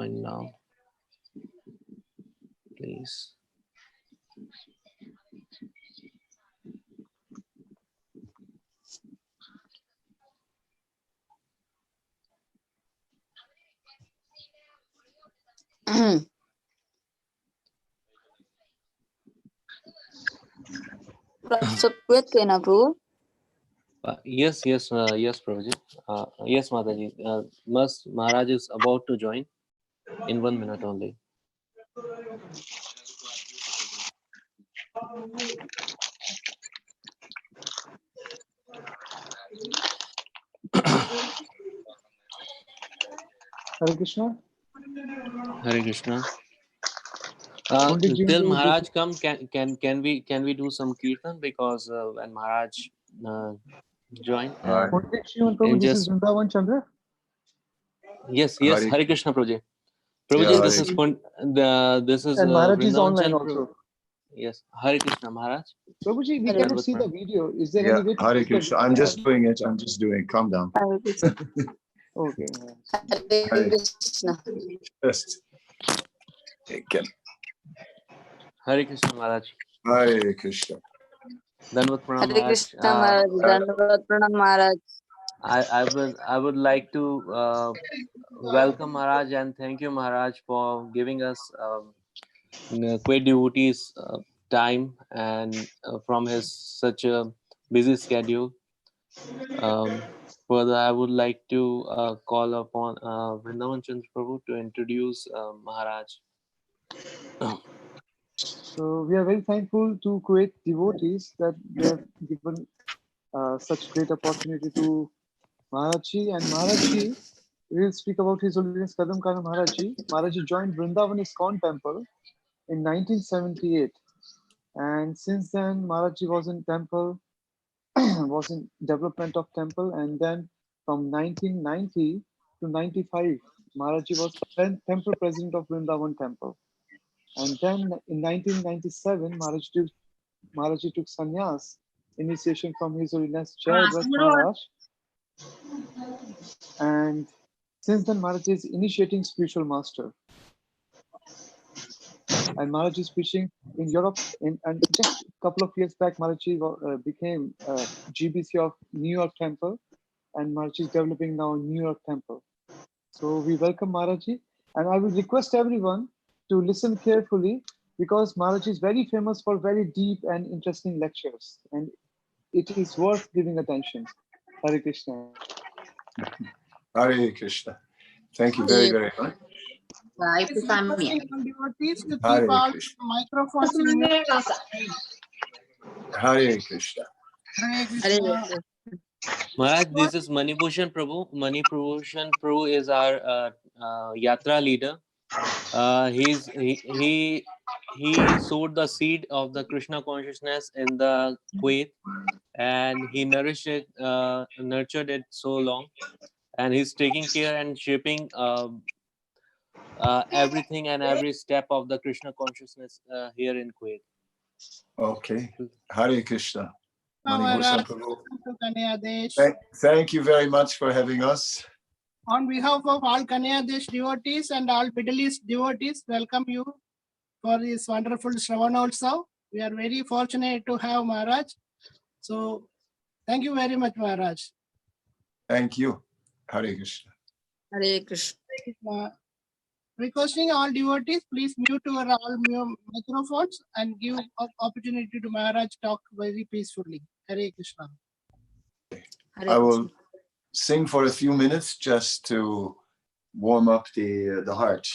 join now, please. Yes, Prabhuji. Yes, Mataji. Maharaj is about to join in 1 minute only. Hare Krishna. Hare Krishna. Till Maharaj come, can we do some kirtan, because when Maharaj join, this is Vrindavan Chandra. Yes, Hare Krishna, Prabhuji. Prabhuji, Yeah, this is and Maharaj is Vrindavan online Chandra. also. Yes, Hare Krishna, Maharaj. Prabhuji, we cannot see the video. Is there any way to Hare Krishna. I'm just doing it. Calm down. Okay. Hare Krishna. Just. Hare Krishna, Maharaj. Hare Krishna. Dandavat Pranam, Hare Krishna Maharaj. Dandavat Pranam Maharaj. I would like to welcome Maharaj and thank you, Maharaj, for giving us great devotees time and from his such a busy schedule. Further, I would like to call upon Vrindavan Chandra Prabhu to introduce Maharaj. So we are very thankful to Kuwait devotees that they have given such great opportunity to Maharajji. And Maharajji, we will speak about His Holiness Kadam Kana Maharajji. Maharajji joined Vrindavan ISKCON temple in 1978. And since then, Maharajji was in temple, was in development of temple. And then from 1990 to 95, Maharajji was temple president of Vrindavan temple. And then in 1997, Maharajji took sannyas, initiation from His Holiness Jayadrat Maharaj. And since then, Maharajji is initiating spiritual master. And Maharajji is preaching in Europe. And just a couple of years back, Maharajji became GBC of New York Temple. And Maharajji is developing now New York Temple. So we welcome Maharajji. And I will request everyone to listen carefully, because Maharaj is very famous for very deep and interesting lectures, and it is worth giving attention. Hare Krishna. Hare Krishna. Thank you very, very much. Hare Krishna. Devotees to keep all microphones in mute. Hare Krishna. Hare Krishna. Maharaj, this is Manibhushan Prabhu. Manibhushan Prabhu is our yatra leader. He sowed the seed of the Krishna consciousness in the Kuwait, and he nurtured it so long, and he's taking care and shaping everything and every step of the Krishna consciousness here in Kuwait. Okay. Hare Krishna. Maharaj, Thank you very much for having us. on behalf of all Kanyadesh devotees and all Middle East devotees, welcome you for this wonderful Sravanothsav. We are very fortunate to have Maharaj. So, thank you very much, Maharaj. Thank you. Hare Krishna. Hare Krishna. Requesting all devotees, please mute your all microphones and give opportunity to Maharaj talk very peacefully. Hare Krishna. I will sing for a few minutes just to warm up the heart.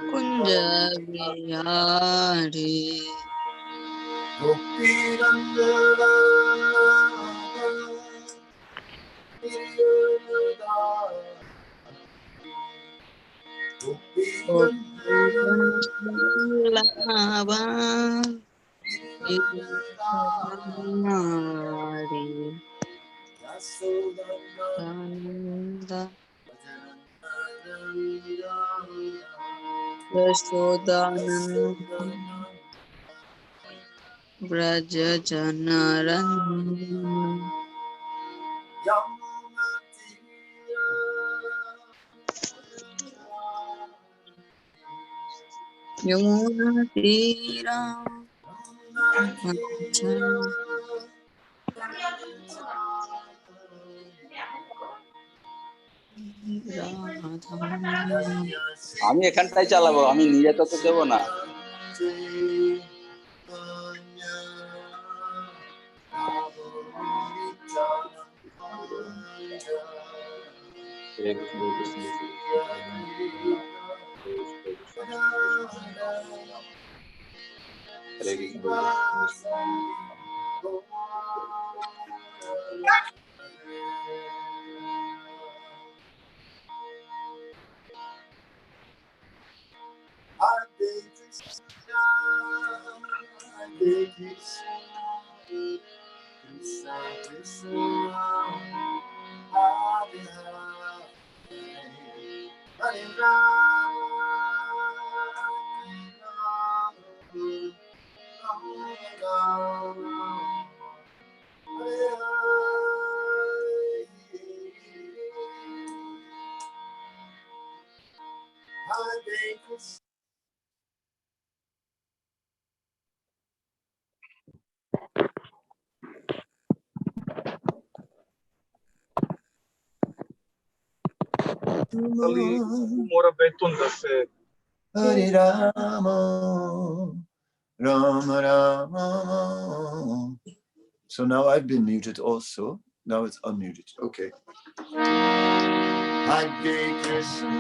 Kunja Vihari Braja Janaran Yamuna Tira আমি এখানটাই চালাবো, আমি নিজে তো দেবো না। Hare Rama, Rama Rama. So now I've been muted also. Now it's unmuted. Okay. Hare Krishna,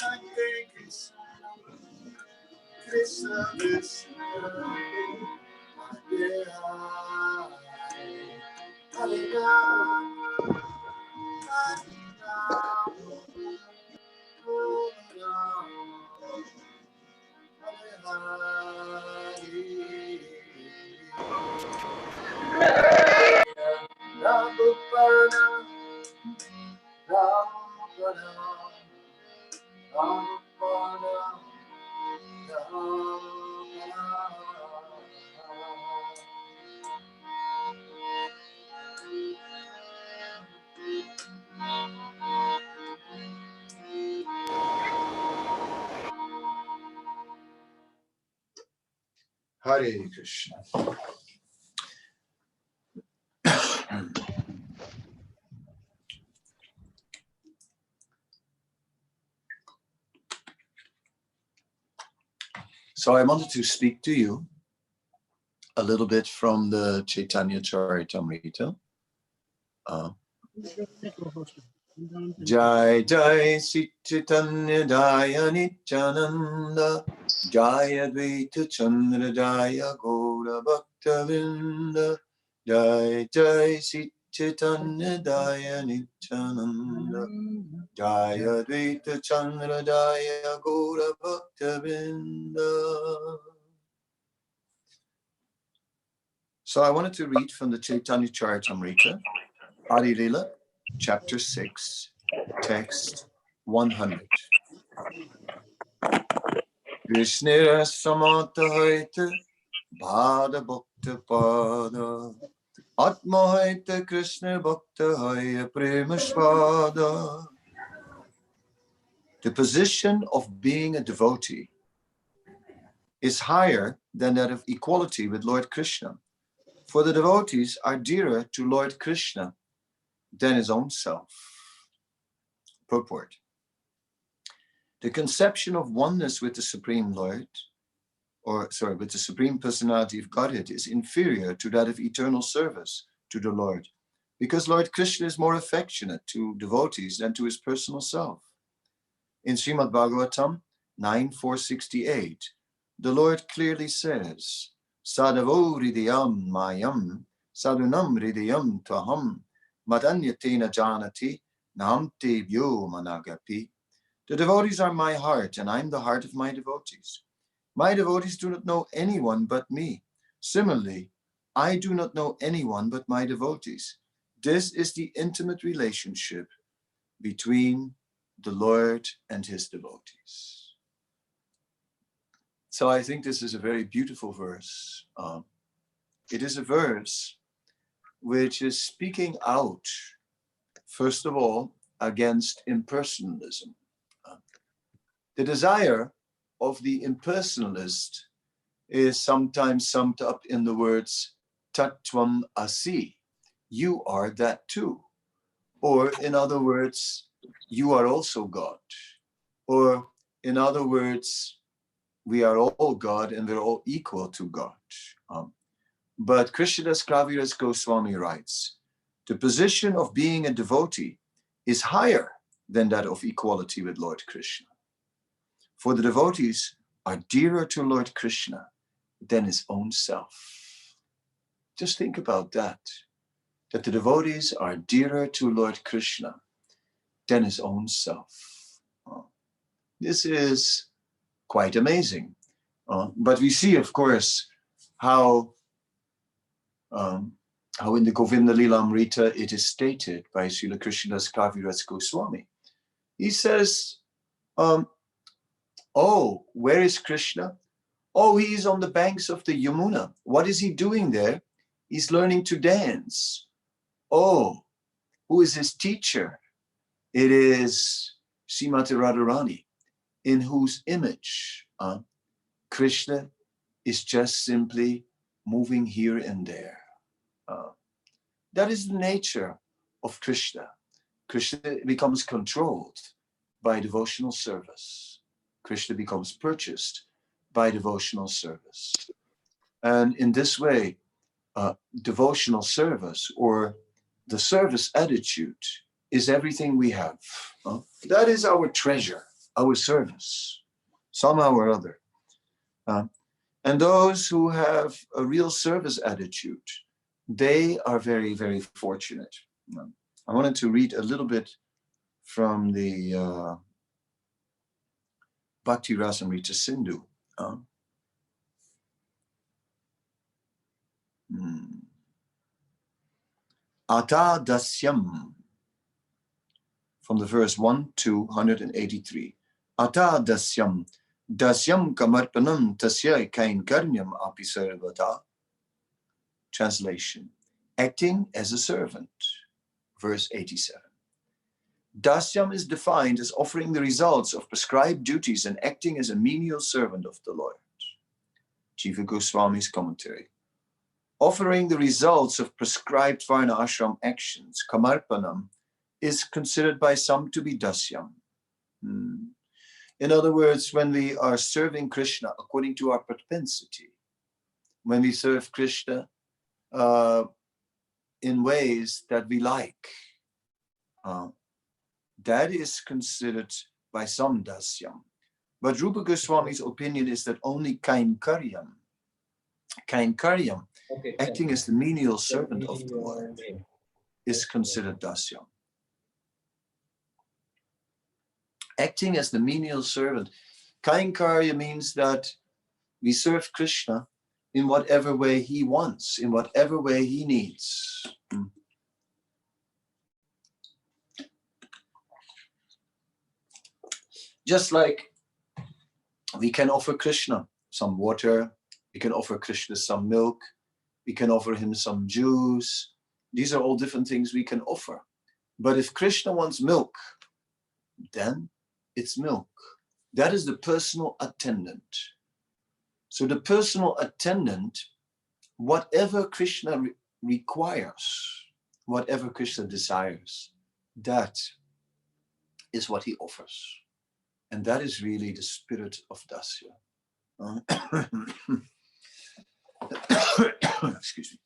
Hare Krishna, Krishna Krishna, Hare Hare, Hare Rama, Hare Rama, Rama Hare Krishna. So I wanted to speak to you a little bit from the Chaitanya Charitamrita. Jai Jai Sri Chaitanya Jaya Nityananda Jaya Dvaita Chandra Jaya Gaura Bhakta Vrinda Jai Jai Sri Chaitanya Jaya Nityananda Jaya Dvaita Chandra Jaya Gaura Bhakta Vrinda. So I wanted to read from the Chaitanya Charitamrita, Adi Lila, Chapter 6, Text 100. Krishnera samata haita bhada bhakta pada atma haita Krishna bhakta haya premashvada. The position of being a devotee is higher than that of equality with Lord Krishna, for the devotees are dearer to Lord Krishna than his own self. Purport. The conception of oneness with the Supreme Lord, with the Supreme Personality of Godhead is inferior to that of eternal service to the Lord, because Lord Krishna is more affectionate to devotees than to his personal self. In Srimad Bhagavatam 9.468, the Lord clearly says, Sadhavo hridayam mayam, sadhunam hridayam taham, madanyatena janati, nahamte vyo managapi. The devotees are my heart, and I'm the heart of my devotees. My devotees do not know anyone but me. Similarly, I do not know anyone but my devotees. This is the intimate relationship between the Lord and his devotees. So I think this is a very beautiful verse. It is a verse which is speaking out, first of all, against impersonalism. The desire of the impersonalist is sometimes summed up in the words Tattvam Asi, you are that too. Or in other words, you are also God. Or in other words, we are all God and we're all equal to God. But Krishnadas Kaviraj Goswami writes, the position of being a devotee is higher than that of equality with Lord Krishna. For the devotees are dearer to Lord Krishna than his own self. Just think about that the devotees are dearer to Lord Krishna than his own self. This is quite amazing. But we see, of course, how in the Govinda Lilamrita it is stated by Srila Krishnadas Kaviraj Goswami. He says, oh, where is Krishna? Oh, he is on the banks of the Yamuna. What is he doing there? He's learning to dance. Oh, who is his teacher? It is Srimati Radharani, in whose image Krishna is just simply moving here and there. That is the nature of Krishna. Krishna becomes controlled by devotional service. Krishna becomes purchased by devotional service. And in this way, devotional service or the service attitude is everything we have. That is our treasure, our service, somehow or other. And those who have a real service attitude, they are very, very fortunate. I wanted to read a little bit from the Bhakti Rasamrita Sindhu. Ata dasyam, from the verse 1 to 183. Ata dasyam, dasyam kamarpanam tasya kain karnyam api sarvata. Translation, acting as a servant. Verse 87. Dasyam is defined as offering the results of prescribed duties and acting as a menial servant of the Lord. Jiva Goswami's commentary. Offering the results of prescribed Varna Ashram actions, kamarpanam, is considered by some to be dasyam. In other words, when we are serving Krishna according to our propensity, when we serve Krishna in ways that we like, that is considered by some dasyam. But Rupa Goswami's opinion is that only kainkaryam, acting as the menial servant of the Lord, is considered dasyam. Acting as the menial servant. Kainkarya means that we serve Krishna in whatever way he wants, in whatever way he needs. Just like we can offer Krishna some water, we can offer Krishna some milk, we can offer him some juice. These are all different things we can offer. But if Krishna wants milk, then it's milk. That is the personal attendant. So the personal attendant, whatever Krishna requires, whatever Krishna desires, that is what he offers. And that is really the spirit of Dasya. Excuse me.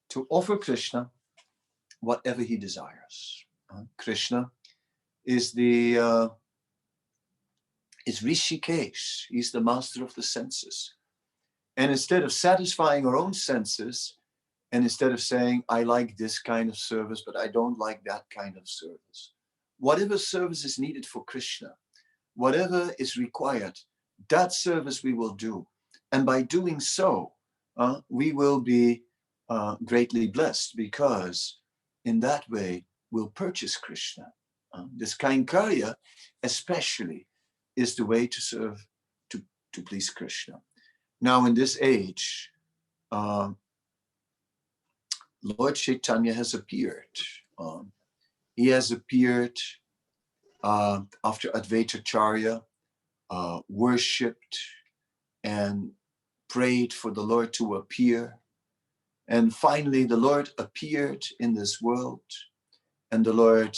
To offer Krishna whatever he desires. Krishna is is Rishikesh. He's the master of the senses. And instead of satisfying our own senses, And instead of saying, I like this kind of service, but I don't like that kind of service. Whatever service is needed for Krishna, whatever is required, that service we will do. And by doing so, we will be greatly blessed, because in that way we'll purchase Krishna. This Kainkarya especially is the way to serve, to please Krishna. Now in this age, Lord Chaitanya has appeared. He has appeared after Advaitacharya worshipped and prayed for the Lord to appear. And finally, the Lord appeared in this world, and the Lord,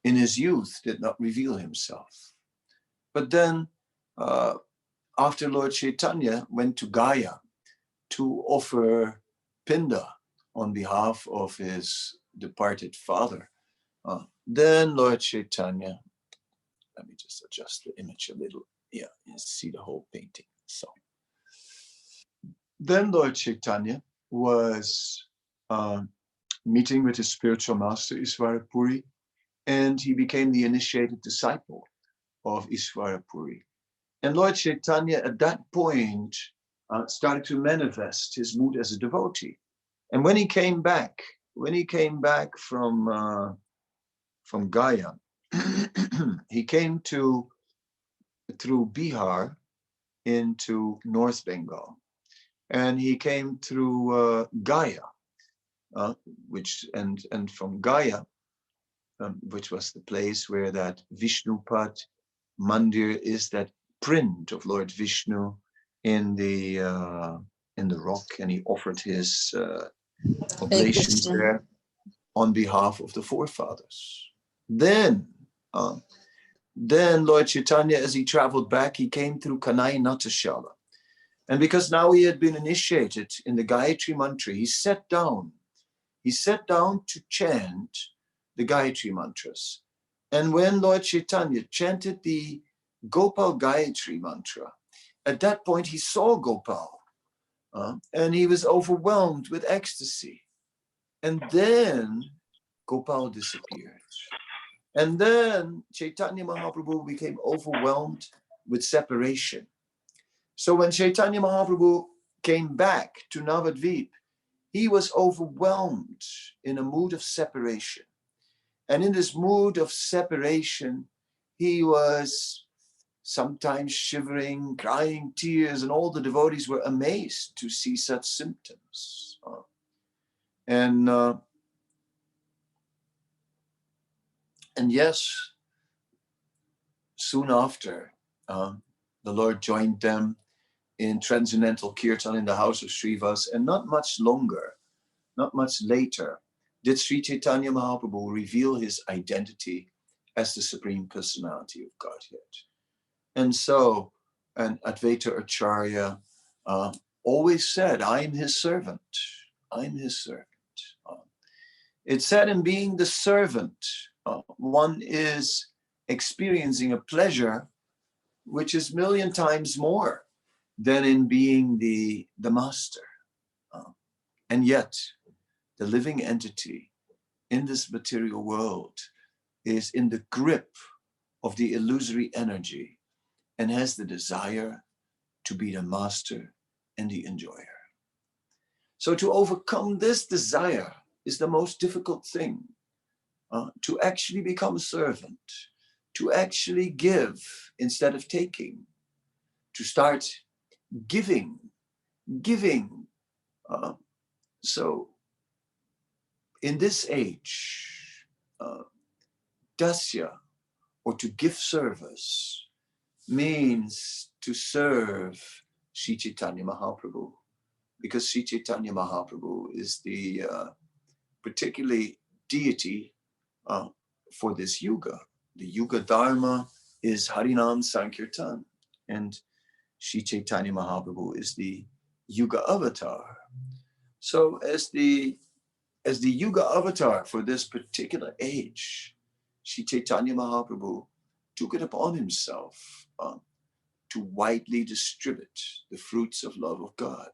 in his youth, did not reveal himself. But then, after Lord Chaitanya went to Gaya to offer Pinda on behalf of his departed father, then Lord Chaitanya, let me just adjust the image a little. Yeah, you see the whole painting. So then Lord Chaitanya was meeting with his spiritual master, Ishwarapuri, and he became the initiated disciple of Ishwarapuri. And Lord Chaitanya at that point started to manifest his mood as a devotee. And when he came back from Gaya, he came through Bihar into North Bengal, and he came through Gaya, which and from Gaya, which was the place where that Vishnupad Mandir is, that print of Lord Vishnu in the rock, and he offered his oblations Krishna. there on behalf of the forefathers. Then Lord Chaitanya, as he traveled back, he came through Kanai Natashala. And because now he had been initiated in the Gayatri Mantra, he sat down to chant the Gayatri Mantras. And when Lord Chaitanya chanted the Gopal Gayatri Mantra, at that point he saw Gopal, and he was overwhelmed with ecstasy. And then Gopal disappeared. And then Chaitanya Mahaprabhu became overwhelmed with separation. So when Chaitanya Mahaprabhu came back to Navadvip, he was overwhelmed in a mood of separation. And in this mood of separation, he was sometimes shivering, crying tears, and all the devotees were amazed to see such symptoms. And yes, soon after, the Lord joined them in transcendental kirtan in the house of Srivas, and not much later, did Sri Chaitanya Mahaprabhu reveal his identity as the Supreme Personality of Godhead. And so, and Advaita Acharya always said, I'm his servant. I'm his servant. It said in being the servant, one is experiencing a pleasure which is 1,000,000 times more than in being the master. And yet, the living entity in this material world is in the grip of the illusory energy and has the desire to be the master and the enjoyer. So to overcome this desire is the most difficult thing, to actually become a servant, to actually give instead of taking, to start giving. So in this age, dasya, or to give service, means to serve Sri Chaitanya Mahaprabhu, because Sri Chaitanya Mahaprabhu is the particularly deity for this yuga. The yuga dharma is Harinam Sankirtan, and Sri Chaitanya Mahaprabhu is the yuga avatar. So as the yuga avatar for this particular age, Sri Chaitanya Mahaprabhu took it upon himself to widely distribute the fruits of love of God.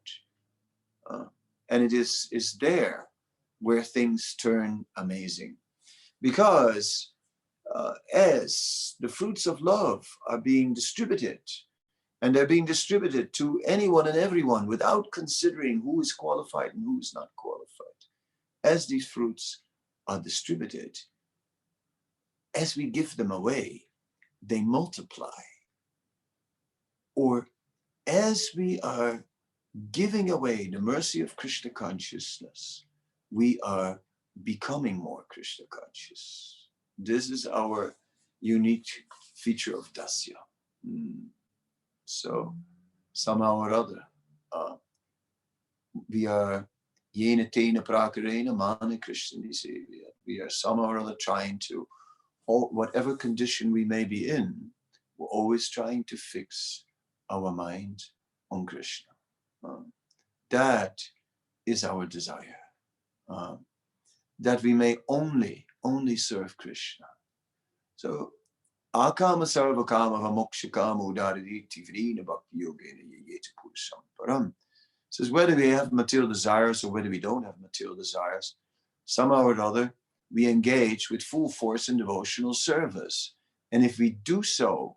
And it is there where things turn amazing. Because as the fruits of love are being distributed, and they're being distributed to anyone and everyone without considering who is qualified and who is not qualified. As these fruits are distributed, as we give them away, they multiply. Or as we are giving away the mercy of Krishna consciousness, we are becoming more Krishna conscious. This is our unique feature of Dasya. So somehow or other, we are yena tena prakarena mana Krishna nisevya. We are somehow or other trying to, whatever condition we may be in, we're always trying to fix our mind on Krishna. That is our desire. That we may only serve Krishna. So akama sarva kama moksha kama udaririti vrina bhakti yogena yeyeta purusham param. Says whether we have material desires or whether we don't have material desires, somehow or other, we engage with full force in devotional service. And if we do so,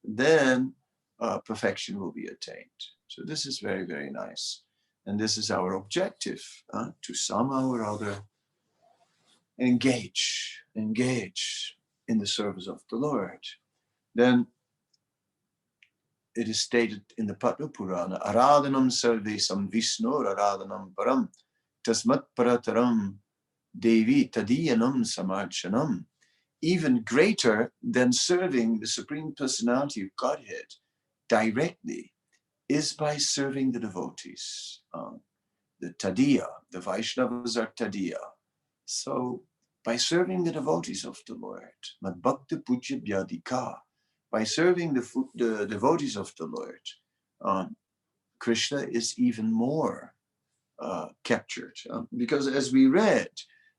then perfection will be attained. So this is very, very nice. And this is our objective, to somehow or other engage in the service of the Lord. Then it is stated in the Padma Purana, Aradhanam sarvesam Vishnur Aradhanam param tasmat parataram devi tadiyanam samarchanam. Even greater than serving the Supreme Personality of Godhead directly is by serving the devotees. The Tadiya, the Vaishnavas are Tadiya. So by serving the devotees of the Lord, Mad Bhakta Puja Vyadika, by serving the devotees of the Lord, Krishna is even more captured. Because as we read,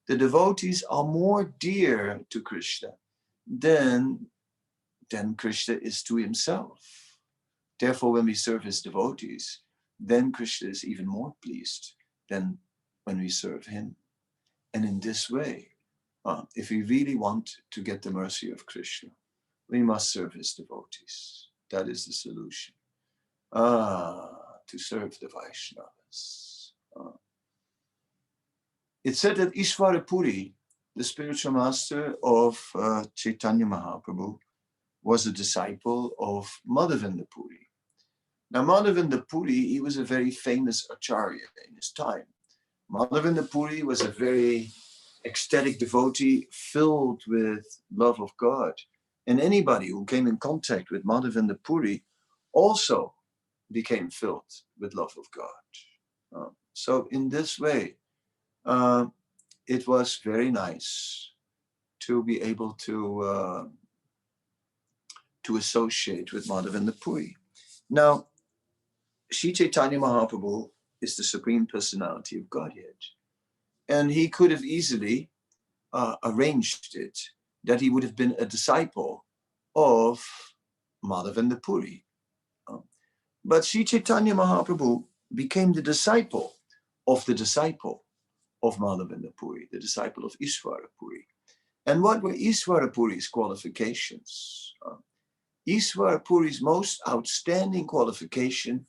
the devotees are more dear to Krishna than Krishna is to himself. Therefore, when we serve his devotees, then Krishna is even more pleased than when we serve him. And in this way, if we really want to get the mercy of Krishna, we must serve his devotees. That is the solution. To serve the Vaishnavas. It's said that Ishvara Puri, the spiritual master of Chaitanya Mahaprabhu, was a disciple of Madhavendra Puri. Now, Madhavendra Puri, he was a very famous acharya in his time. Madhavendra Puri was a very ecstatic devotee filled with love of God. And anybody who came in contact with Madhavendra Puri also became filled with love of God. So in this way, it was very nice to be able to associate with Madhavendra Puri. Now, Sri Chaitanya Mahaprabhu is the Supreme Personality of Godhead. And he could have easily arranged it that he would have been a disciple of Madhavendra Puri. But Sri Chaitanya Mahaprabhu became the disciple of Madhavendra Puri, the disciple of Ishvara Puri. And what were Ishvara Puri's qualifications? Ishvara Puri's most outstanding qualification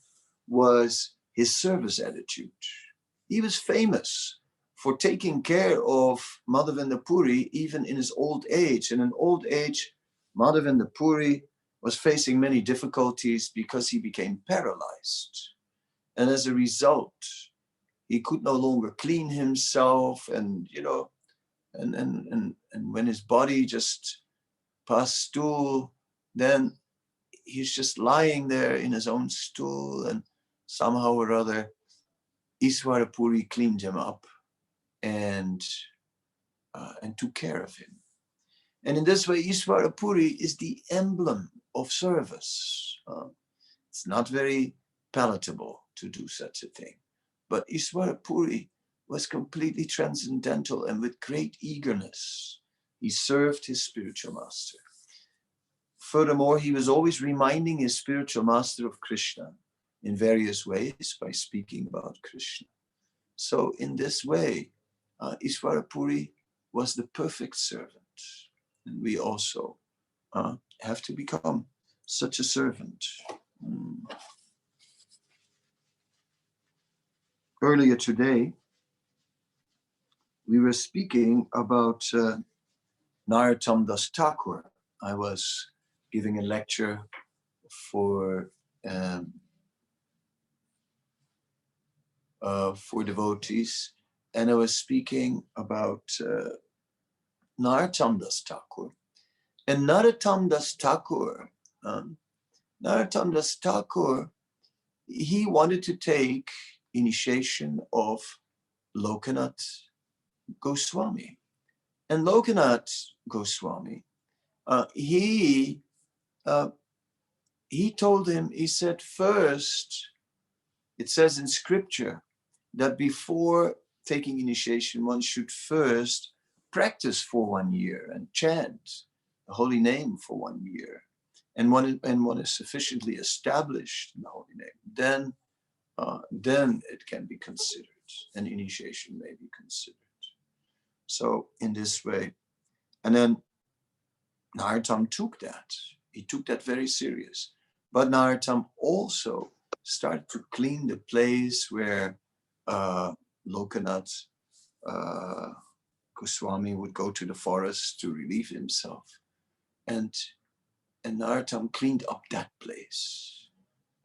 was his service attitude. He was famous for taking care of Madhavendra Puri even in his old age. And in old age, Madhavendra Puri was facing many difficulties because he became paralyzed. And as a result, he could no longer clean himself, and and when his body just passed stool, then he's just lying there in his own stool, and somehow or other, Ishvara Puri cleaned him up and took care of him. And in this way, Ishvara Puri is the emblem of service. It's not very palatable to do such a thing. But Ishvara Puri was completely transcendental, and with great eagerness, he served his spiritual master. Furthermore, he was always reminding his spiritual master of Krishna in various ways by speaking about Krishna. So in this way, Ishwarapuri was the perfect servant. And we also have to become such a servant. Earlier today, we were speaking about Narottam Das Thakur. I was giving a lecture for devotees, and I was speaking about Narottam Das Thakur. And Narottam Das Thakur, he wanted to take initiation of Lokanath Goswami. And Lokanath Goswami, he told him, he said, first, it says in scripture that before taking initiation, one should first practice for 1 year and chant the holy name for 1 year. And one is sufficiently established in the holy name, then it can be considered, and initiation may be considered. So in this way, and then Narottam took that. He took that very serious. But Narottam also started to clean the place where Lokanath Goswami would go to the forest to relieve himself. And Narottam cleaned up that place.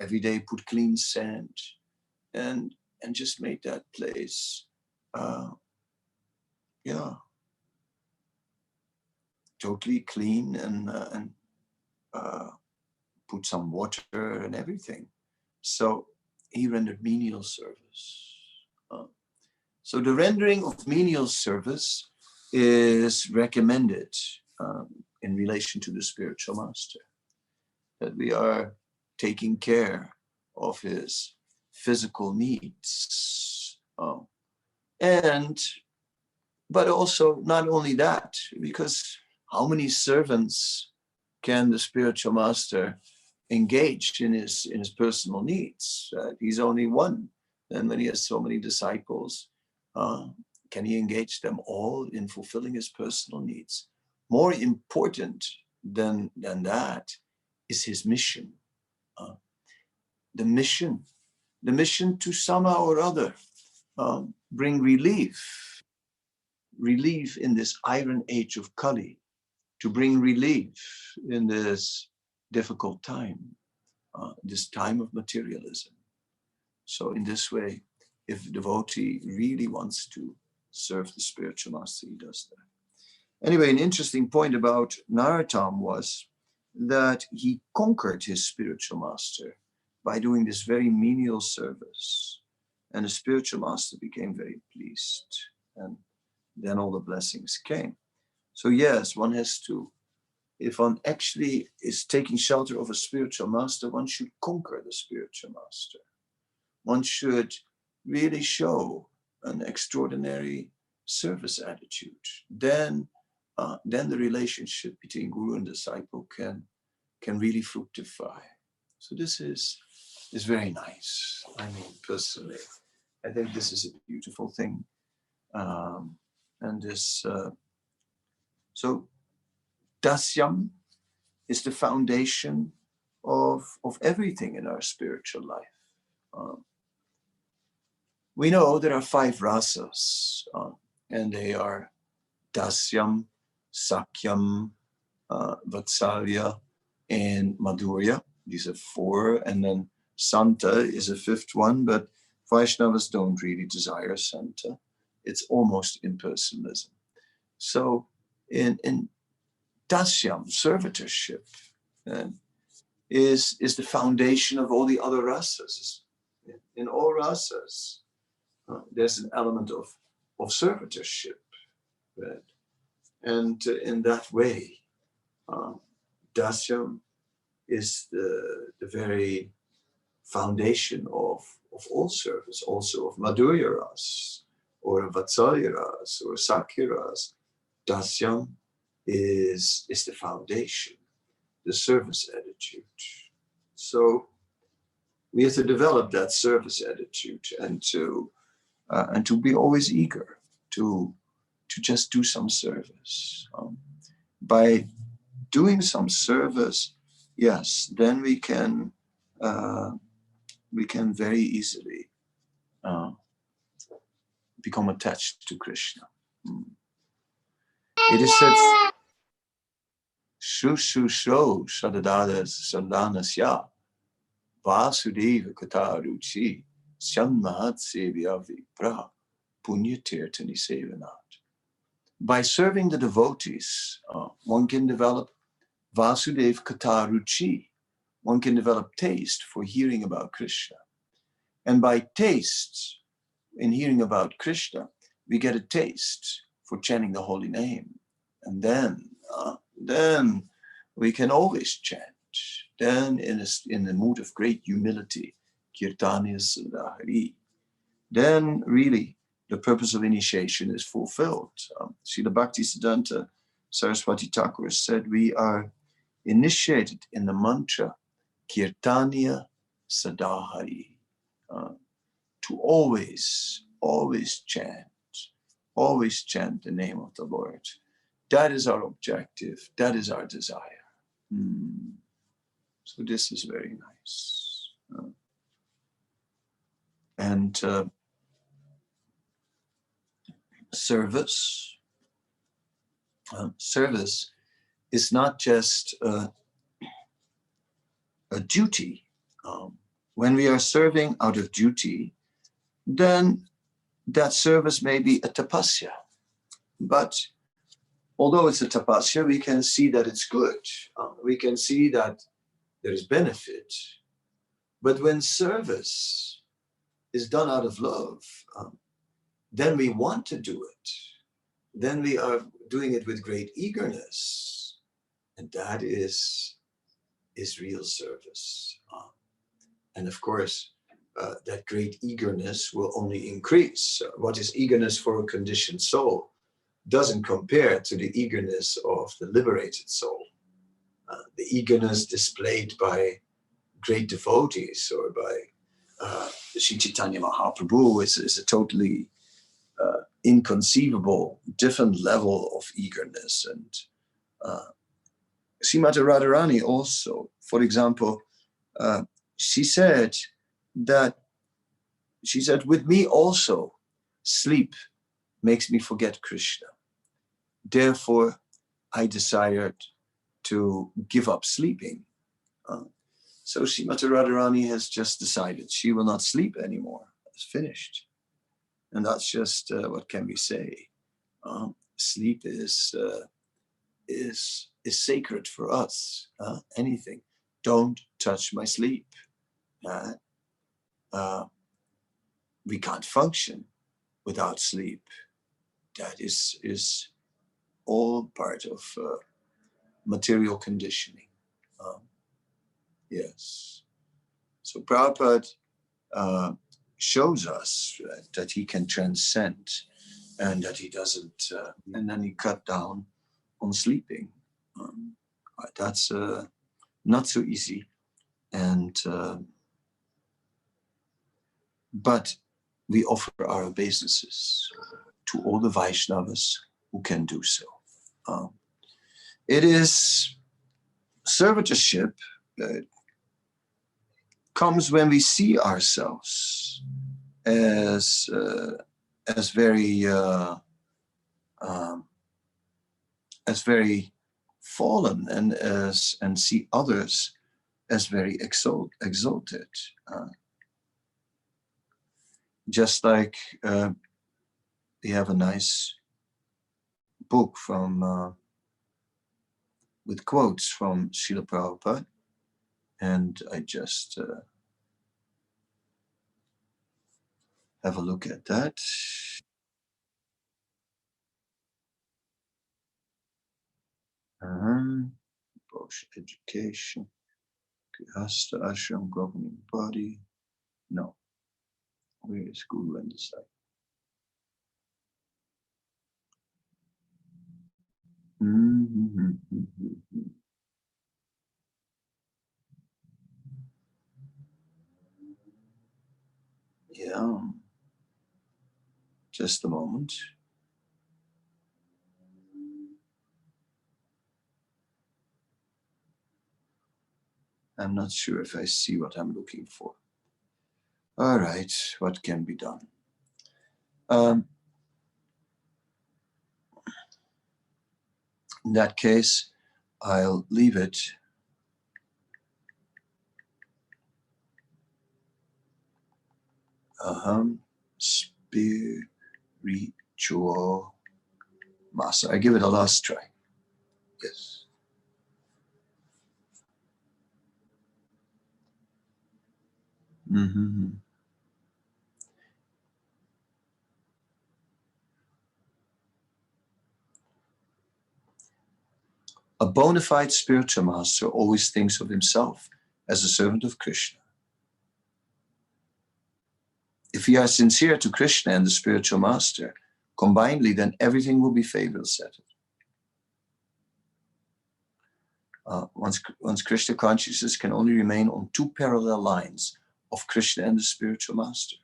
Every day put clean sand and just made that place totally clean, and put some water and everything. So he rendered menial service. So the rendering of menial service is recommended in relation to the spiritual master, that we are taking care of his physical needs. But also not only that, because how many servants can the spiritual master engage in his personal needs? He's only one. And when he has so many disciples, can he engage them all in fulfilling his personal needs? More important than that is his mission. The mission to somehow or other bring relief in this iron age of Kali, to bring relief in this difficult time, this time of materialism. So in this way, if a devotee really wants to serve the spiritual master, he does that. Anyway, an interesting point about Narottam was that he conquered his spiritual master by doing this very menial service. And the spiritual master became very pleased. And then all the blessings came. So yes, one has to, if one actually is taking shelter of a spiritual master, one should conquer the spiritual master. One should really show an extraordinary service attitude. Then the relationship between guru and disciple can really fructify. So this is very nice. I mean, personally, I think this is a beautiful thing. And this, so dasyam is the foundation of everything in our spiritual life. We know there are 5 rasas, and they are dasyam, sakyam, vatsalya, and madhurya. These are 4, and then santa is a 5th one, but Vaishnavas don't really desire santa. It's almost impersonalism. So in dasyam, servitorship, is the foundation of all the other rasas. In all rasas, there's an element of servitorship. Right? And in that way, dasyam is the very foundation of all service, also of madhurya ras, or vatsalya ras, or sakya ras. Dasyam is the foundation, the service attitude. So we have to develop that service attitude and to and to be always eager to just do some service. By doing some service, yes, then we can very easily become attached to Krishna. It is said, Shru Shru Shro Shadadanasya Vasudeva Kataruchi Shanmat Sevya Vipra Punyatirtani Sevanat. By serving the devotees, one can develop Vasudev Kataruchi. One can develop taste for hearing about Krishna. And by taste in hearing about Krishna, we get a taste for chanting the holy name. And then we can always chant. Then in the mood of great humility, Kirtaniya Sundari, then really the purpose of initiation is fulfilled. Srila Bhaktisiddhanta Saraswati Thakur said, we are initiated in the mantra Kirtaniya Sadahari, to always chant the name of the Lord. That is our objective. That is our desire. So this is very nice. And service is not just a duty. When we are serving out of duty, then that service may be a tapasya. But although it's a tapasya, we can see that it's good. We can see that there is benefit. But when service is done out of love, then we want to do it. Then we are doing it with great eagerness. And that is real service. And of course, that great eagerness will only increase. What is eagerness for a conditioned soul doesn't compare to the eagerness of the liberated soul. The eagerness displayed by great devotees or by Sri Chaitanya Mahaprabhu is a totally inconceivable, different level of eagerness. And Srimati Radharani also, for example, she said, with me also, sleep makes me forget Krishna. Therefore, I desired to give up sleeping. So Srimati Radharani has just decided she will not sleep anymore. It's finished. And that's just what can we say? Sleep is sacred for us. Anything. Don't touch my sleep. We can't function without sleep. That is all part of material conditioning. Yes. So Prabhupada shows us that he can transcend and that he doesn't, and then he cut down on sleeping. That's not so easy. And but we offer our obeisances to all the Vaishnavas who can do so. It is servitorship comes when we see ourselves as very fallen and see others as very exalted. Just like we have a nice book from with quotes from Srila Prabhupada, and I just have a look at that. Post education, Grihastha ashram, governing body. No, where is Guru and disciple? Yeah. Just a moment. I'm not sure if I see what I'm looking for. All right, what can be done? In that case, I'll leave it. Spiritual master. I give it a last try. Yes. A bona fide spiritual master always thinks of himself as a servant of Krishna. If we are sincere to Krishna and the spiritual master, combinedly, then everything will be favor settled. One's Krishna consciousness can only remain on two parallel lines of Krishna and the spiritual master.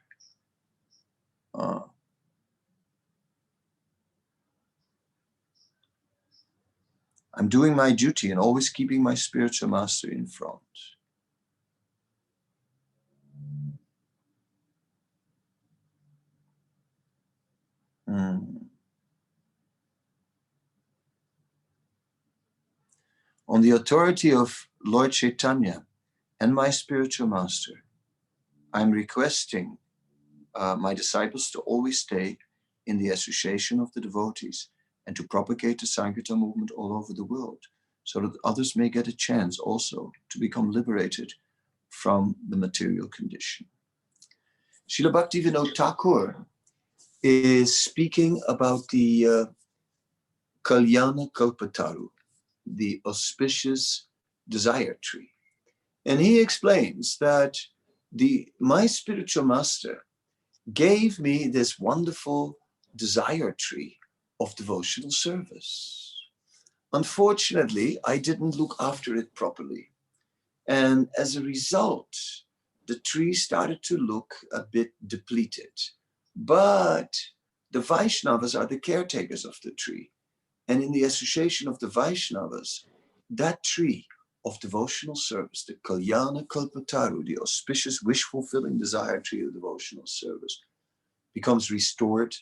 I'm doing my duty and always keeping my spiritual master in front. On the authority of Lord Chaitanya and my spiritual master, I'm requesting my disciples to always stay in the association of the devotees and to propagate the Sankirtan movement all over the world, so that others may get a chance also to become liberated from the material condition. Srila Bhaktivinoda Thakur is speaking about the Kalyana Kalpataru, the auspicious desire tree. And he explains that my spiritual master gave me this wonderful desire tree of devotional service. Unfortunately, I didn't look after it properly. And as a result, the tree started to look a bit depleted. But the Vaishnavas are the caretakers of the tree. And in the association of the Vaishnavas, that tree of devotional service, the Kalyana Kalpataru, the auspicious, wish-fulfilling desire tree of devotional service, becomes restored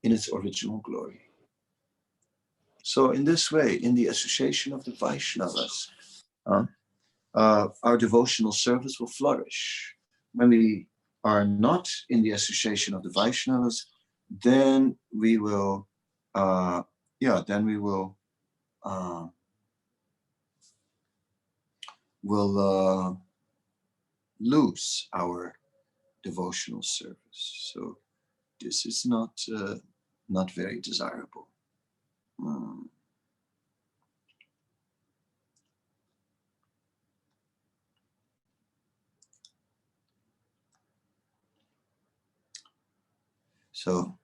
in its original glory. So in this way, in the association of the Vaishnavas, our devotional service will flourish. When we are not in the association of the Vaishnavas, then we will, lose our devotional service. So this is not very desirable. So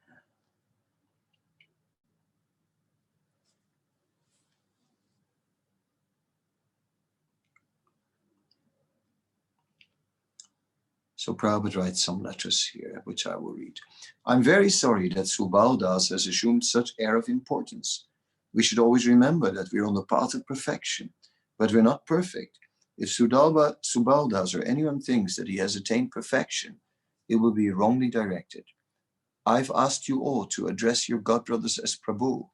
Prabhupada writes some letters here, which I will read. I'm very sorry that Subal has assumed such air of importance. We should always remember that we're on the path of perfection, but we're not perfect. If Subal or anyone thinks that he has attained perfection, it will be wrongly directed. I've asked you all to address your godbrothers as Prabhu.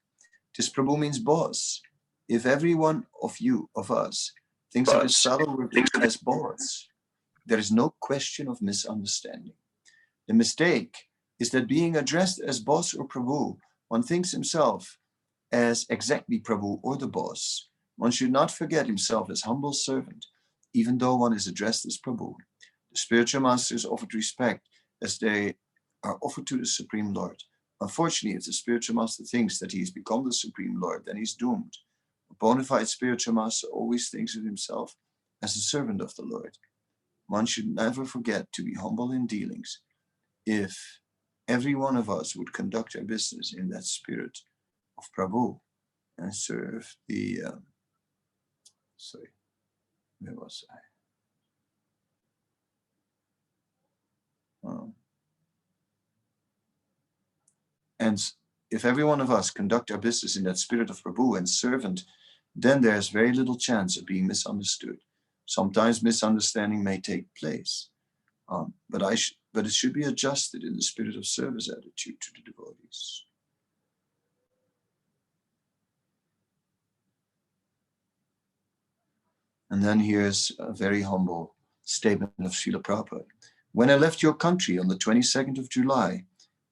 This Prabhu means boss. If every one of us, thinks of his fellow as boss, there is no question of misunderstanding. The mistake is that being addressed as boss or Prabhu, one thinks himself as exactly Prabhu or the boss. One should not forget himself as humble servant, even though one is addressed as Prabhu. The spiritual master is offered respect as they are offered to the Supreme Lord. Unfortunately, if the spiritual master thinks that he has become the Supreme Lord, then he's doomed. A bona fide spiritual master always thinks of himself as a servant of the Lord. One should never forget to be humble in dealings. If every one of us would conduct our business in that spirit of Prabhu and serve the, where was I? And if every one of us conduct our business in that spirit of Prabhu and servant, then there's very little chance of being misunderstood. Sometimes misunderstanding may take place, but it should be adjusted in the spirit of service attitude to the devotees. And then here's a very humble statement of Srila Prabhupada. When I left your country on the 22nd of July,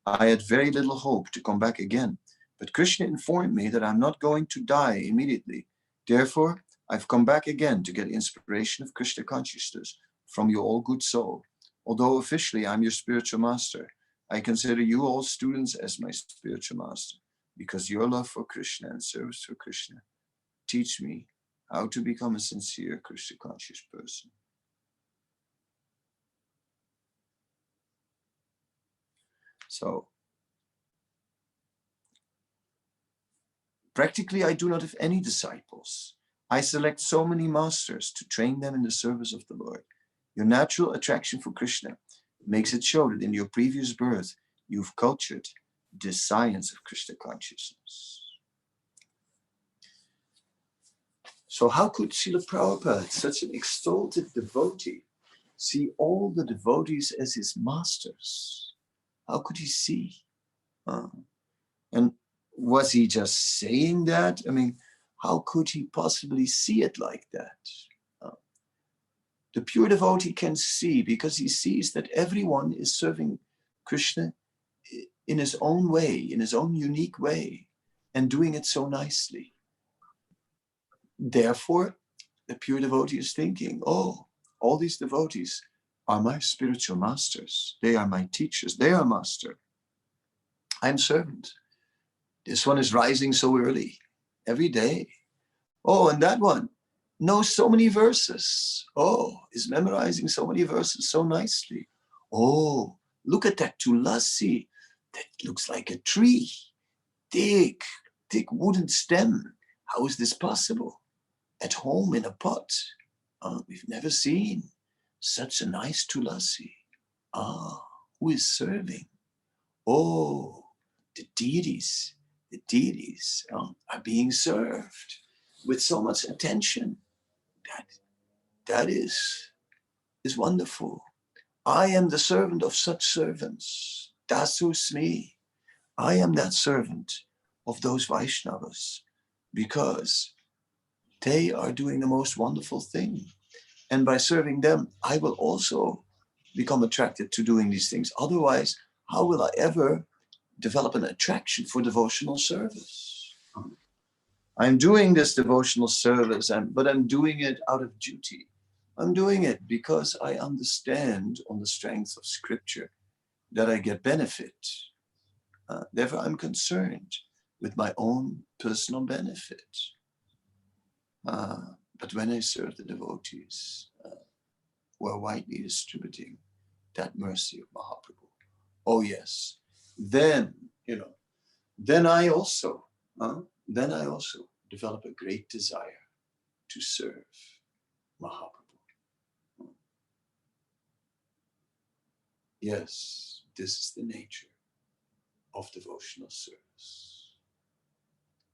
I had very little hope to come back again. But Krishna informed me that I'm not going to die immediately. Therefore, I've come back again to get inspiration of Krishna consciousness from your all good soul. Although officially I'm your spiritual master, I consider you all students as my spiritual master, because your love for Krishna and service for Krishna teach me how to become a sincere Krishna conscious person. So, practically, I do not have any disciples. I select so many masters to train them in the service of the Lord. Your natural attraction for Krishna makes it show that in your previous birth, you've cultured the science of Krishna consciousness. So how could Srila Prabhupada, such an exalted devotee, see all the devotees as his masters? How could he see? And was he just saying that? I mean, how could he possibly see it like that? The pure devotee can see because he sees that everyone is serving Krishna in his own way, in his own unique way, and doing it so nicely. Therefore, the pure devotee is thinking, oh, all these devotees are my spiritual masters. They are my teachers. They are master. I'm servant. This one is rising so early every day. Oh, and that one knows so many verses. Oh, is memorizing so many verses so nicely. Oh, look at that tulasi. That looks like a tree. Thick wooden stem. How is this possible? At home in a pot. We've never seen such a nice tulasi. Who is serving? Oh, the deities are being served with so much attention. That is wonderful. I am the servant of such servants. Dasusmi. I am that servant of those Vaishnavas because they are doing the most wonderful thing. And by serving them, I will also become attracted to doing these things. Otherwise, how will I ever develop an attraction for devotional service? I'm doing this devotional service, but I'm doing it out of duty. I'm doing it because I understand on the strength of scripture that I get benefit. Therefore, I'm concerned with my own personal benefit. But when I serve the devotees who are widely distributing that mercy of Mahaprabhu, oh yes, then I also develop a great desire to serve Mahaprabhu. Yes, this is the nature of devotional service.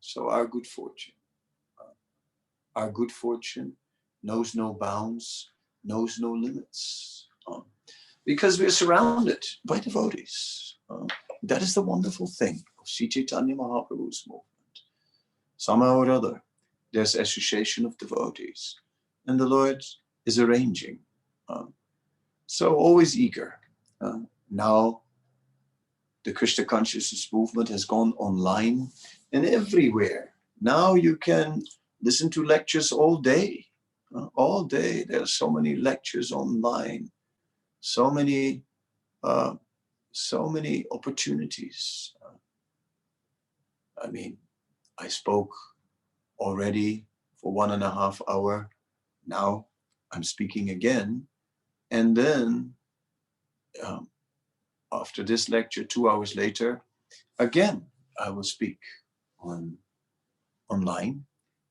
So our good fortune knows no bounds, knows no limits, because we're surrounded by devotees. That is the wonderful thing of Sri Chaitanya Mahaprabhu's movement. Somehow or other, there's association of devotees, and the Lord is arranging. So always eager. Now, the Krishna consciousness movement has gone online and everywhere. Now you can listen to lectures all day. All day, there are so many lectures online, so many opportunities. I mean, I spoke already for 1.5 hours. Now I'm speaking again. And then after this lecture, 2 hours later, again, I will speak online.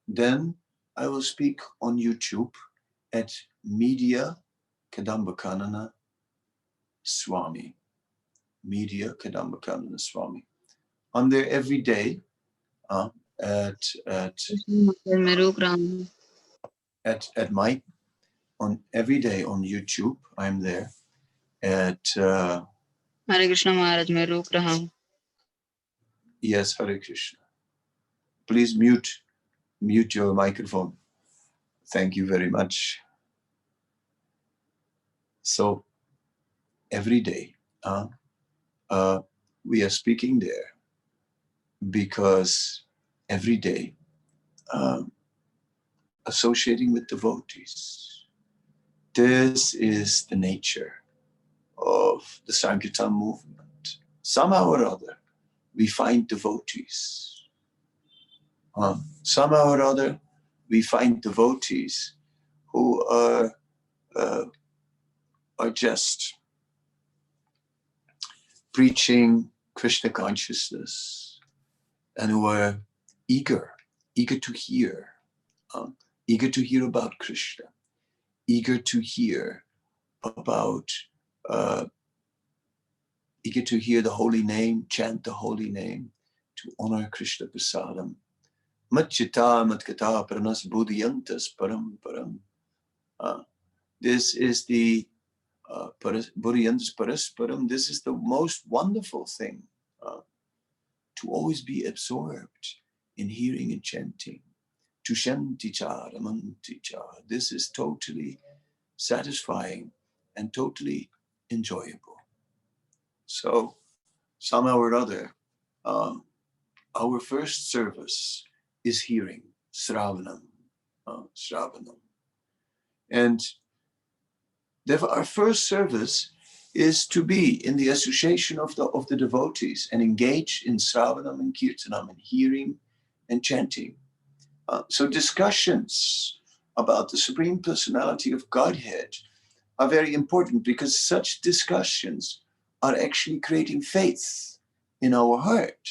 Then I will speak on YouTube at Media Kadambakanana Swami. Media Kadambakanana Swami. I'm there every day at मैं रोक रहा हूँ at my on every day on YouTube. I'm there at हरे कृष्ण महाराज मैं रोक रहा हूँ yes, Hare Krishna. Please mute your microphone. Thank you very much. So every day we are speaking there because every day associating with devotees. This is the nature of the Sankirtan movement. Somehow or other, we find devotees. Somehow or other, we find devotees who are just preaching Krishna consciousness and who are eager to hear about Krishna, eager to hear about, eager to hear the holy name, chant the holy name, to honor Krishna prasadam. Matchita matkata pranas buddhiyantas param param. This is the buddhiyantas parasparam. This is the most wonderful thing, to always be absorbed in hearing and chanting. To shanticha ramanticha. This is totally satisfying and totally enjoyable. So somehow or other, our first service is hearing Sravanam. And therefore our first service is to be in the association of the devotees and engage in Sravanam and Kirtanam and hearing and chanting. So discussions about the Supreme Personality of Godhead are very important because such discussions are actually creating faith in our heart.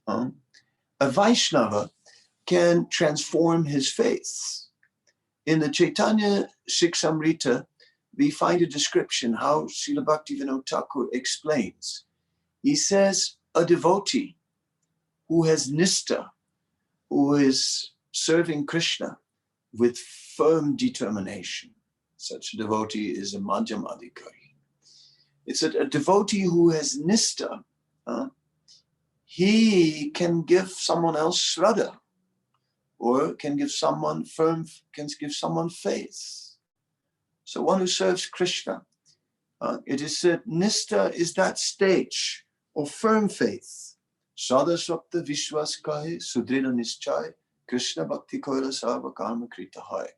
A Vaishnava can transform his faith. In the Chaitanya Siksamrita, we find a description how Srila Bhaktivinoda Thakur explains. He says, a devotee who has nistha, who is serving Krishna with firm determination. Such a devotee is a Madhyamadikari. It's a devotee who has nistha. He can give someone else shraddha, or can give someone faith. So one who serves Krishna, it is said, nistha is that stage of firm faith. Sada swapta vishwas kahe sudrina nischay Krishna bhakti koila sarva karma krita hai.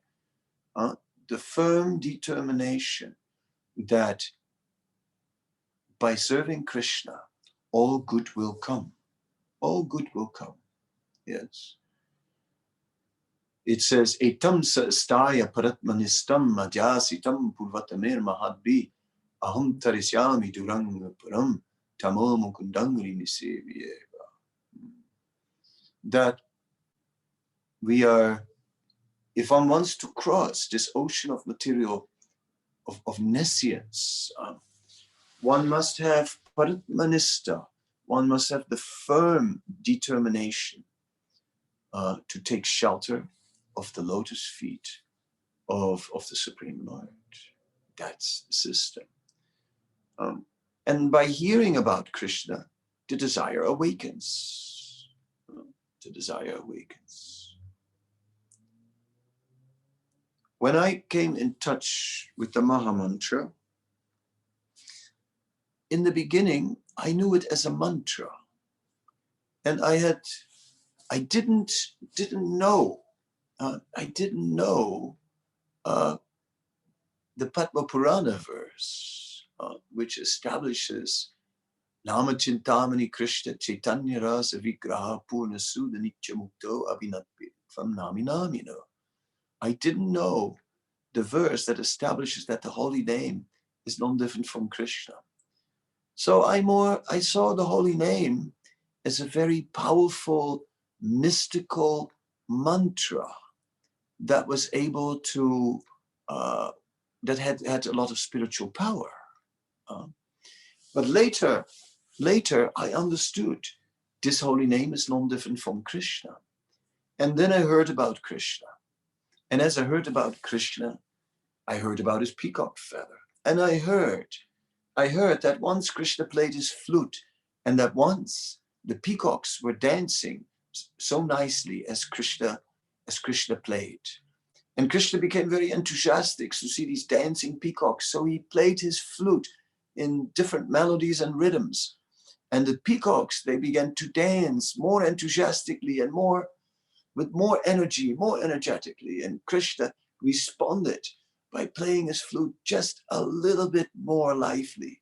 The firm determination that by serving Krishna, all good will come. All good will come. Yes. It says, etam sa staya paratmanistam majasitam purvatamir mahadbi aham tarisyami duranga param tamo mukundangri nisevyeva. That we are, if one wants to cross this ocean of material, of nescience, one must have paratmanista, one must have the firm determination to take shelter of the lotus feet of the Supreme Lord. That's the system. And by hearing about Krishna, the desire awakens. The desire awakens. When I came in touch with the Maha Mantra, in the beginning, I knew it as a mantra. And I didn't know the Padma Purana verse, which establishes Nama Chintamani Krishna Chaitanya Rasa Vigraha Purna Sudha Nitya Mukto Abhinatpi from Nami Namino. I didn't know the verse that establishes that the holy name is non-different from Krishna. So I saw the holy name as a very powerful, mystical mantra that was able to, that had a lot of spiritual power. But later I understood this holy name is none different from Krishna. And then I heard about Krishna. And as I heard about Krishna, I heard about his peacock feather. And I heard that once Krishna played his flute, and that once the peacocks were dancing so nicely as Krishna played. And Krishna became very enthusiastic to see these dancing peacocks. So he played his flute in different melodies and rhythms. And the peacocks, they began to dance more enthusiastically and with more energy, more energetically. And Krishna responded by playing his flute just a little bit more lively.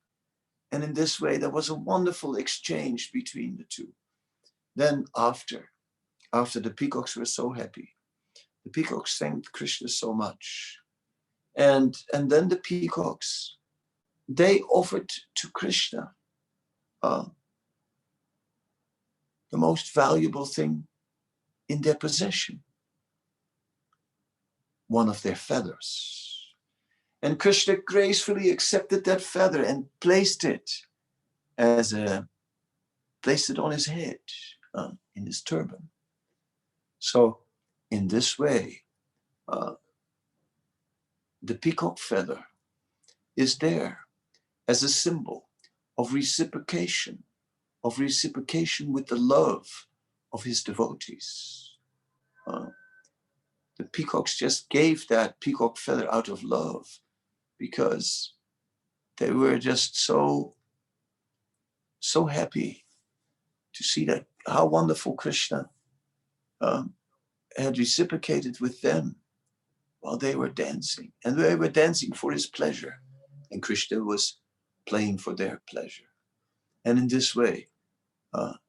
And in this way, there was a wonderful exchange between the two. Then after the peacocks were so happy, the peacocks thanked Krishna so much. And then the peacocks, they offered to Krishna the most valuable thing in their possession, one of their feathers. And Krishna gracefully accepted that feather and placed it on his head, in his turban. So in this way, the peacock feather is there as a symbol of reciprocation with the love of his devotees. The peacocks just gave that peacock feather out of love because they were just so happy to see that how wonderful Krishna had reciprocated with them while they were dancing. And they were dancing for his pleasure. And Krishna was playing for their pleasure. And in this way,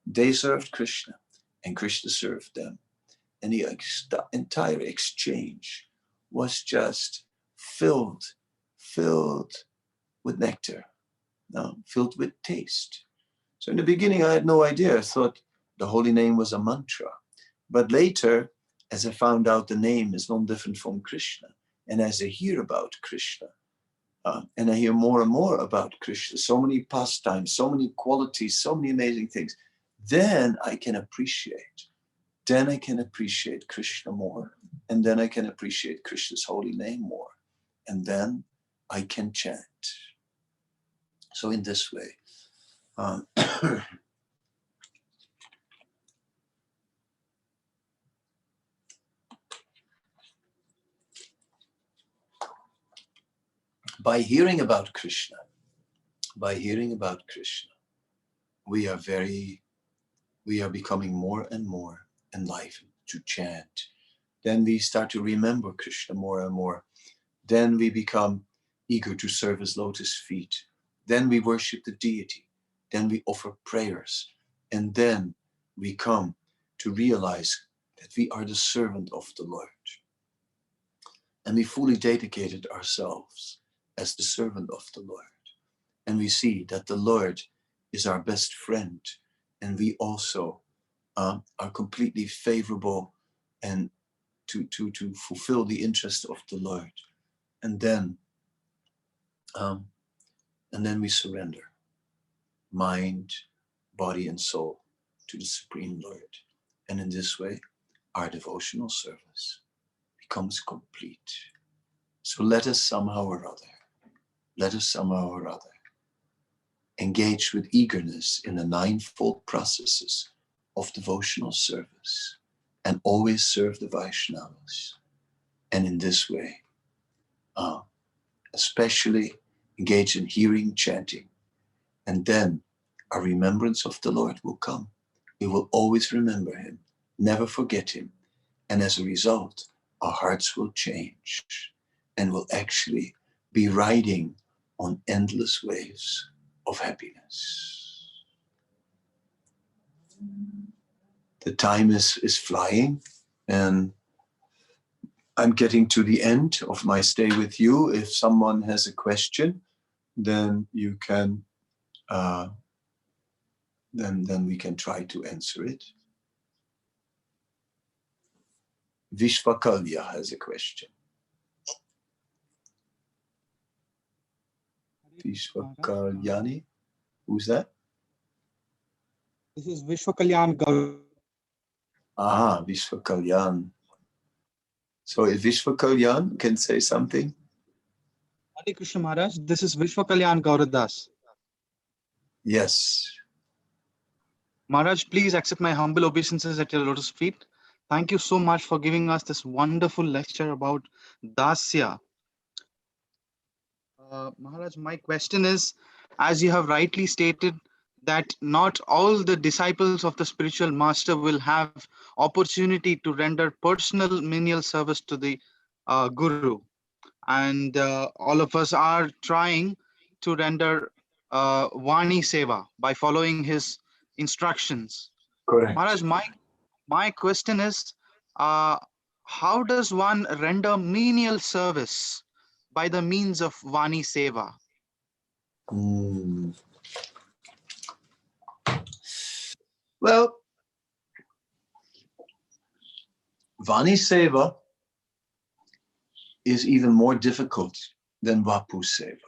they served Krishna and Krishna served them. And the entire exchange was just filled with nectar, filled with taste. So in the beginning, I had no idea. I thought the holy name was a mantra. But later, as I found out the name is not different from Krishna, and as I hear about Krishna, and I hear more and more about Krishna, so many pastimes, so many qualities, so many amazing things, then I can appreciate Krishna more, and then I can appreciate Krishna's holy name more, and then I can chant. So in this way, by hearing about Krishna, we are becoming more and more enlivened to chant. Then we start to remember Krishna more and more. Then we become eager to serve his lotus feet. Then we worship the deity. Then we offer prayers. And then we come to realize that we are the servant of the Lord. And we fully dedicated ourselves as the servant of the Lord. And we see that the Lord is our best friend. And we also are completely favorable and to fulfill the interest of the Lord. And then we surrender mind, body, and soul to the Supreme Lord. And in this way, our devotional service becomes complete. So let us somehow or other engage with eagerness in the ninefold processes of devotional service and always serve the Vaishnavas. And in this way, especially engage in hearing, chanting, and then our remembrance of the Lord will come. We will always remember him, never forget him. And as a result, our hearts will change and will actually be riding on endless waves of happiness. The time is flying, and I'm getting to the end of my stay with you. If someone has a question, then you can then we can try to answer it. Vishvakalya has a question. Vishvakalyani, who's that? This is Vishwakalyan Gaurav. Aha, Vishwakalyan. So if Vishwakalyan can say something. Hare Krishna Maharaj, this is Vishwakalyan Gauradas. Yes. Maharaj, please accept my humble obeisances at your lotus feet. Thank you so much for giving us this wonderful lecture about Dasya. Maharaj, my question is, as you have rightly stated, that not all the disciples of the spiritual master will have opportunity to render personal menial service to the Guru. And all of us are trying to render Vani Seva by following his instructions. Correct. Maharaj, my question is, how does one render menial service by the means of Vani Seva? Well, Vani Seva is even more difficult than Vapu Seva,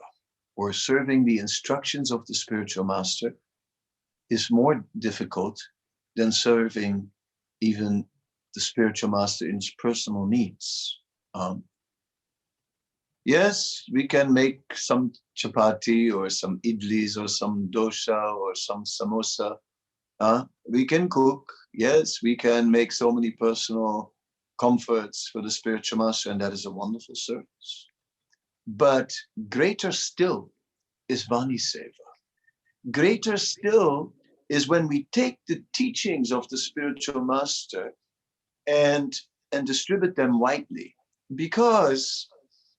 or serving the instructions of the spiritual master is more difficult than serving even the spiritual master in his personal needs. Yes, we can make some chapati or some idlis or some dosha or some samosa. We can cook. Yes, we can make so many personal comforts for the spiritual master, and that is a wonderful service. But greater still is Vani Seva. Greater still is when we take the teachings of the spiritual master and distribute them widely. Because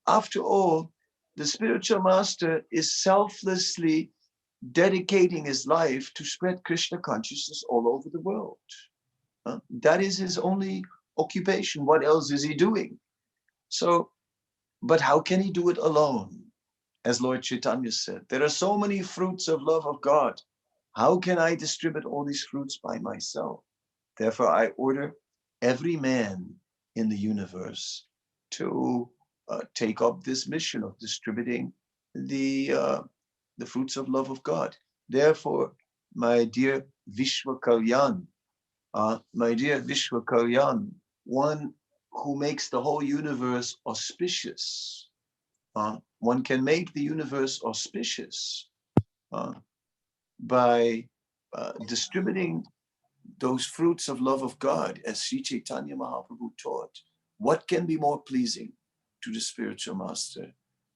after all, the spiritual master is selflessly dedicating his life to spread Krishna consciousness all over the world. That is his only occupation. What else is he doing? So, but how can he do it alone? As Lord Chaitanya said, there are so many fruits of love of God. How can I distribute all these fruits by myself? Therefore, I order every man in the universe to take up this mission of distributing the fruits of love of God. Therefore, my dear Vishwakalyan, one who makes the whole universe auspicious. One can make the universe auspicious by distributing those fruits of love of God, as Sri Chaitanya Mahaprabhu taught. What can be more pleasing to the spiritual master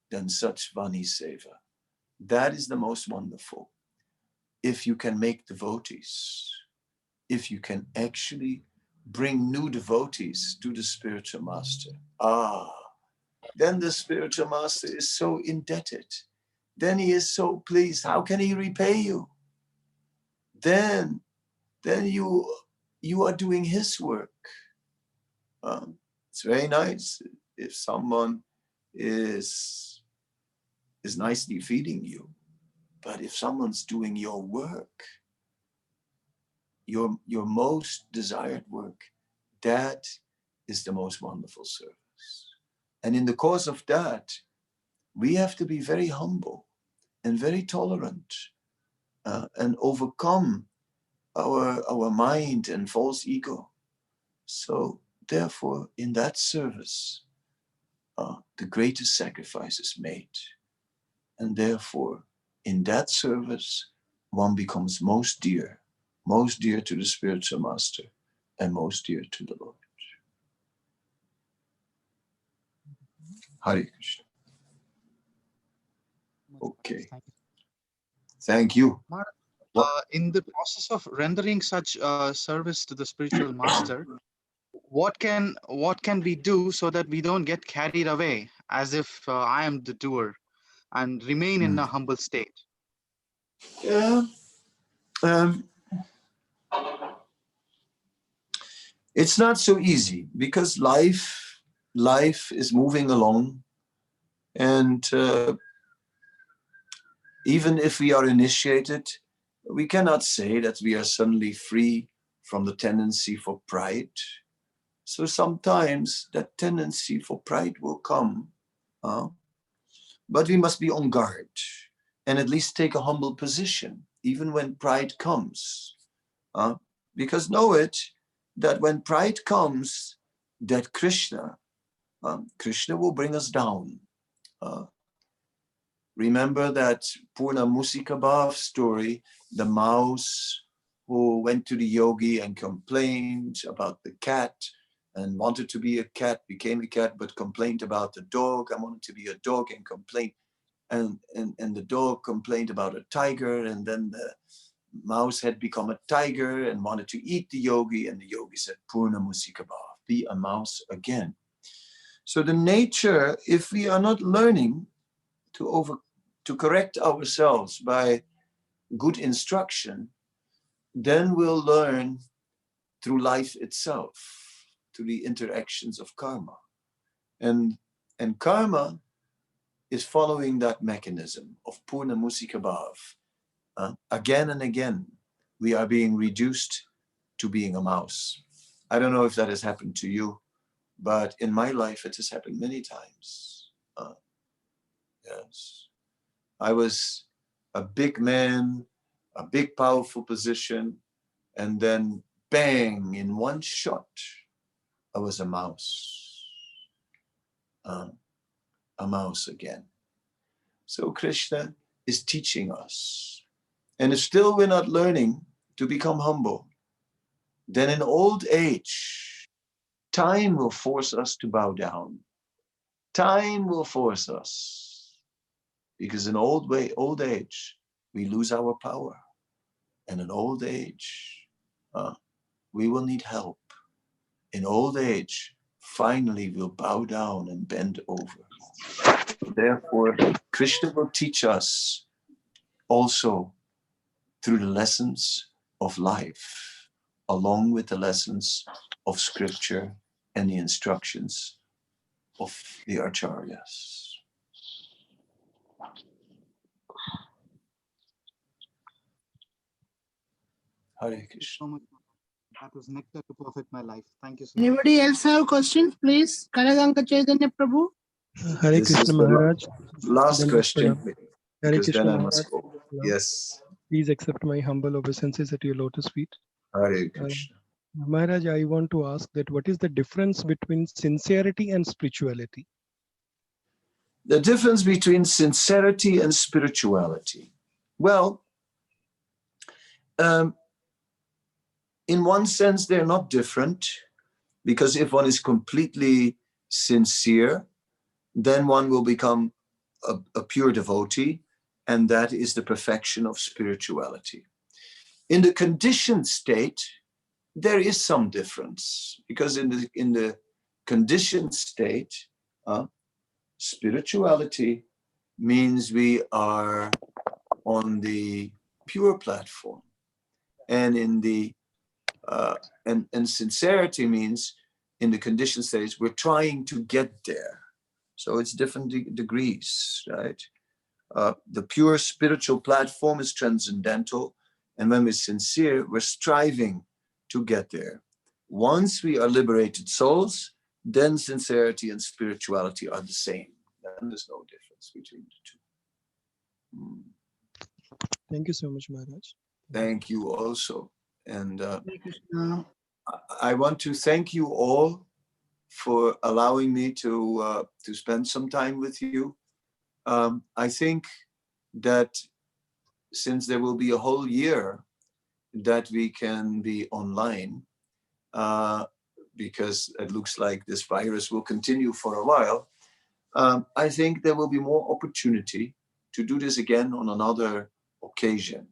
than such Vani Seva? That is the most wonderful. If you can make devotees, if you can actually bring new devotees to the spiritual master, then the spiritual master is so indebted. Then he is so pleased. How can he repay you? Then you are doing his work. It's very nice if someone is nicely feeding you, but if someone's doing your work, your most desired work, that is the most wonderful service. And in the course of that, we have to be very humble and very tolerant and overcome our mind and false ego. So therefore, in that service, the greatest sacrifice is made. And therefore, in that service, one becomes most dear to the spiritual master and most dear to the Lord. Hare Krishna. Okay. Thank you. In the process of rendering such service to the spiritual master, what can we do so that we don't get carried away as if I am the doer and remain in a humble state? Yeah. It's not so easy because life is moving along, and even if we are initiated, we cannot say that we are suddenly free from the tendency for pride. So sometimes that tendency for pride will come, but we must be on guard and at least take a humble position, even when pride comes. Because know it, that when pride comes, that Krishna will bring us down. Remember that Purna Musikabhav story, the mouse who went to the yogi and complained about the cat and wanted to be a cat, became a cat, but complained about the dog. I wanted to be a dog and complained. And the dog complained about a tiger, and then the mouse had become a tiger and wanted to eat the yogi, and the yogi said, Purna Musikabhav, be a mouse again. So the nature, if we are not learning to correct ourselves by good instruction, then we'll learn through life itself, through the interactions of karma. And karma is following that mechanism of Purna Musikabhav. Again and again, we are being reduced to being a mouse. I don't know if that has happened to you, but in my life, it has happened many times. Yes. I was a big man, a big, powerful position, and then bang, in one shot, I was a mouse. A mouse again. So Krishna is teaching us. And if still we're not learning to become humble, then in old age, time will force us to bow down. Time will force us. Because in old age, we lose our power. And in old age, we will need help. In old age, finally we'll bow down and bend over. Therefore, Krishna will teach us also through the lessons of life, along with the lessons of scripture and the instructions of the acharyas. Hare Krishna. So much. That was nectar to perfect my life. Thank you so much. Anybody else have questions, please? Kanaganka Chaitanya Prabhu. Hare This Krishna is the Maharaj. last Dandavat question, Hare because Krishna then I Maharaj. must go. Yes. Please accept my humble obeisances at your lotus feet. Hare Krishna. Maharaj, I want to ask that what is the difference between sincerity and spirituality? The difference between sincerity and spirituality. Well, in one sense, they're not different, because if one is completely sincere, then one will become a pure devotee, and that is the perfection of spirituality. In the conditioned state, there is some difference, because in the conditioned state, spirituality means we are on the pure platform, and in the and sincerity means in the conditioned stage we're trying to get there. So it's different degrees, right? The pure spiritual platform is transcendental, and when we're sincere, we're striving to get there. Once we are liberated souls, then sincerity and spirituality are the same. Then there's no difference between the two. Thank you so much, Maharaj. Thank you also. And I want to thank you all for allowing me to spend some time with you. I think that since there will be a whole year that we can be online, because it looks like this virus will continue for a while, I think there will be more opportunity to do this again on another occasion.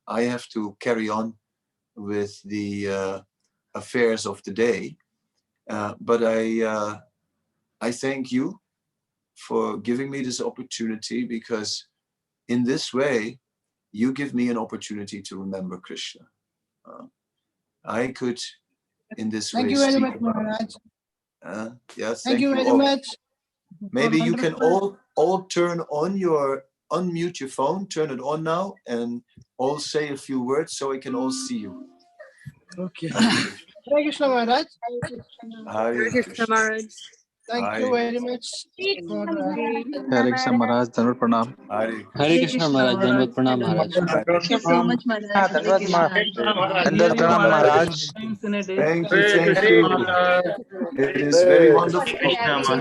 I have to carry on with the affairs of the day, but I thank you for giving me this opportunity, because in this way, you give me an opportunity to remember Krishna. I could, in this Thank way, you very speak much, about. Maharaj. Yes, Thank you very all. much. Maybe you can Wonderful. all unmute your phone, turn it on now, and all say a few words so I can all see you. Okay. Hare Krishna Maharaj. Hare Krishna. Thank you very much for Hare Krishna Maharaj, Dhanavad Pranam. Hare Krishna Maharaj, Dandavat Pranam Maharaj. Thank you so much, Maharaj. Hare Krishna. Dandavat Pranam Maharaj. Thank you. It is very wonderful.